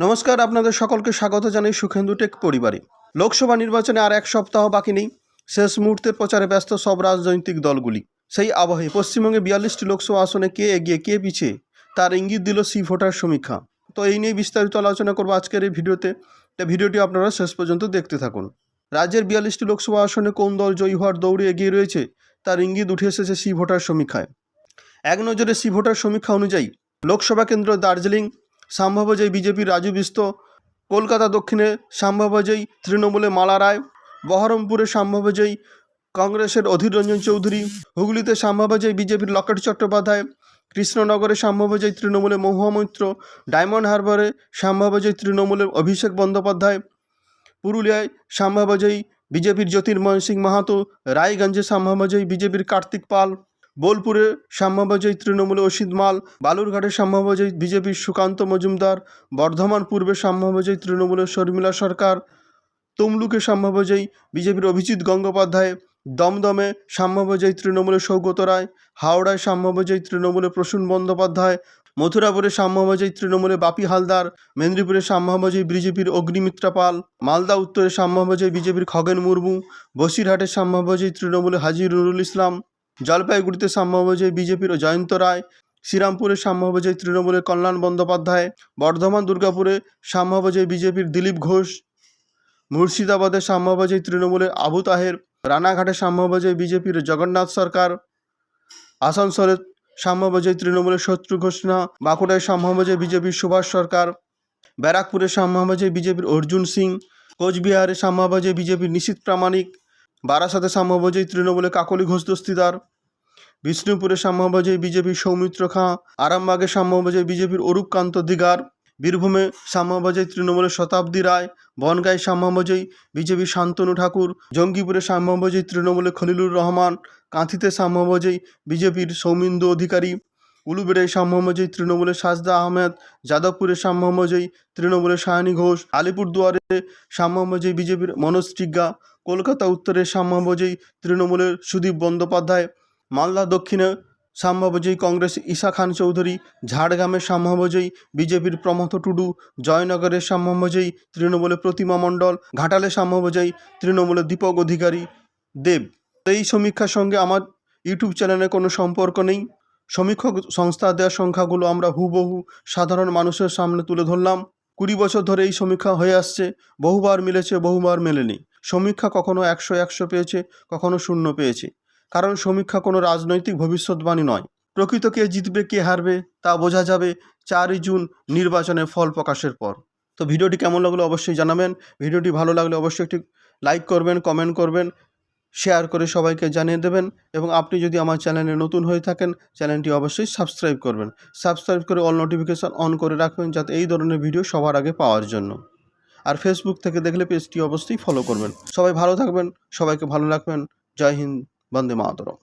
নমস্কার, আপনাদের সকলকে স্বাগত জানাই সুখেন্দু টেক পরিবারে। লোকসভা নির্বাচনে আর এক সপ্তাহ বাকি নেই। শেষ মুহূর্তের প্রচারে ব্যস্ত সব রাজনৈতিক দলগুলি। সেই আবহে পশ্চিমবঙ্গে 42টি লোকসভা আসনে কে এগিয়ে কে পিছিয়ে তার ইঙ্গিত দিল সি ভোটার সমীক্ষা। তো এই নিয়ে বিস্তারিত আলোচনা করবো আজকের এই ভিডিওতে। ভিডিওটি আপনারা শেষ পর্যন্ত দেখতে থাকুন। রাজ্যের 42টি লোকসভা আসনে কোন দল জয়ী হওয়ার দৌড়ে এগিয়ে রয়েছে তার ইঙ্গিত উঠে এসেছে সি ভোটার সমীক্ষায়। এক নজরে সি ভোটার সমীক্ষা অনুযায়ী লোকসভা কেন্দ্র দার্জিলিং সম্ভাব্য বিজেপির রাজু বিস্ত, কলকাতা দক্ষিণে সম্ভাব্য তৃণমূলে মালা রায়, বহরমপুরে সম্ভাব্য কংগ্রেসের অধীর রঞ্জন চৌধুরী, হুগলিতে সম্ভাব্য বিজেপির লকেট চট্টোপাধ্যায়, কৃষ্ণনগরে সম্ভাব্য তৃণমূলে মহুয়া মৈত্র, ডায়মন্ড হারবারে সম্ভাব্য তৃণমূলের অভিষেক বন্দ্যোপাধ্যায়, পুরুলিয়ায় সম্ভাব্য বিজেপির জ্যোতির্ময় সিং মাহাতো, রায়গঞ্জে সম্ভাব্য বিজেপির কার্তিক পাল, বোলপুরে সম্ভাব্য তৃণমূলে অসিত মাল, বালুরঘাটে সম্ভাব্য বিজেপির সুকান্ত মজুমদার, বর্ধমান পূর্বে সম্ভাব্য তৃণমূলের শর্মিলা সরকার, তমলুকে সম্ভাব্য বিজেপির অভিজিৎ গঙ্গোপাধ্যায়, দমদমে সম্ভাব্য তৃণমূলের সৌগত রায়, হাওড়ায় সম্ভাব্য তৃণমূলের প্রসূন বন্দ্যোপাধ্যায়, মথুরাপুরে সম্ভাব্য তৃণমূলে বাপি হালদার, মেদিনীপুরে সম্ভাব্য বিজেপির অগ্নিমিত্রা পাল, মালদা উত্তরে সম্ভাব্য বিজেপির খগেন মুর্মু, বসিরহাটে সম্ভাব্য তৃণমূলে হাজি নুরুল ইসলাম, জলপাইগুড়িতে সম্ভাব্য বিজেপির জয়ন্ত রায়, শ্রীরামপুরে সম্ভাব্য তৃণমূলের কল্যাণ বন্দ্যোপাধ্যায়, বর্ধমান দুর্গাপুরে সম্ভাব্য বিজেপির দিলীপ ঘোষ, মুর্শিদাবাদে সম্ভাব্য তৃণমূলের আবু তাহের, রানাঘাটে সম্ভাব্য বিজেপির জগন্নাথ সরকার, আসানসোলে সম্ভাব্য তৃণমূলের শত্রু ঘোষণা, বাঁকুড়ায় সম্ভাব্য বিজেপির সুভাষ সরকার, ব্যারাকপুরে সম্ভাব্য বিজেপির অর্জুন সিং, কোচবিহারে সম্ভাব্য বিজেপির নিশীথ প্রামাণিক, বারাসাতে সম্ভাব্য তৃণমূলে কাকলি ঘোষ দস্তিদার, বিষ্ণুপুরে সম্ভাব্য বিজেপির সৌমিত্র খাঁ, আরামবাগে সম্ভাব্য বিজেপির অরূপকান্ত দিগার, বীরভূমে সম্ভাব্য তৃণমূলের শতাব্দী রায়, বনগাঁয় সম্ভাব্য বিজেপির শান্তনু ঠাকুর, জঙ্গিপুরে সম্ভাব্য তৃণমূলে খলিলুর রহমান, কাঁথিতে সম্ভাব্য বিজেপির সৌমিন্দু অধিকারী, উলুবেড়ায় সম্ভাব্য তৃণমূলের সাজদা আহমেদ, যাদবপুরে সম্ভাব্য তৃণমূলের সায়নী ঘোষ, আলিপুরদুয়ারে সম্ভাব্য বিজেপির মনোজ টিগ্গা, কলকাতা উত্তরে সম্ভাব্য তৃণমূলের সুদীপ বন্দ্যোপাধ্যায়, মালদা দক্ষিণে সম্ভাব্য কংগ্রেস ঈশা খান চৌধুরী, ঝাড়গ্রামে সম্ভাব্য বিজেপির প্রমথ টুডু, জয়নগরে সম্ভাব্য তৃণমূলের প্রতিমা মণ্ডল, ঘাটালে সম্ভাব্য তৃণমূলের দীপক অধিকারী দেব। এই সমীক্ষার সঙ্গে আমার ইউটিউব চ্যানেলে কোনো সম্পর্ক নেই। সমীক্ষক সংস্থা দেওয়ার সংখ্যাগুলো আমরা হুবহু সাধারণ মানুষের সামনে তুলে ধরলাম। 20 বছর ধরে এই সমীক্ষা হয়ে আসছে, বহুবার মিলেছে, বহুবার মেলেনি। সমীক্ষা কখনো 100 পেয়েছে, কখনো 0 পেয়েছে। কারণ সমীক্ষা কোনো রাজনৈতিক ভবিষ্যৎবাণী নয়। প্রকৃত কে জিতবে কে হারবে তা বোঝা যাবে 4 জুন নির্বাচনের ফল প্রকাশের পর। তো ভিডিওটি কেমন লাগলো অবশ্যই জানাবেন। ভিডিওটি ভালো লাগলে অবশ্যই একটি লাইক করবেন, কমেন্ট করবেন, শেয়ার করে সবাইকে জানিয়ে দেবেন। এবং আপনি যদি আমার চ্যানেলে নতুন হয়ে থাকেন, চ্যানেলটি অবশ্যই সাবস্ক্রাইব করবেন। সাবস্ক্রাইব করে অল নোটিফিকেশান অন করে রাখবেন, যাতে এই ধরনের ভিডিও সবার আগে পাওয়ার জন্য। আর ফেসবুক থেকে দেখলে পেজটি অবশ্যই ফলো করবেন। সবাই ভালো থাকবেন, সবাইকে ভালো রাখবেন। জয় হিন্দ, বন্দে মাতরম।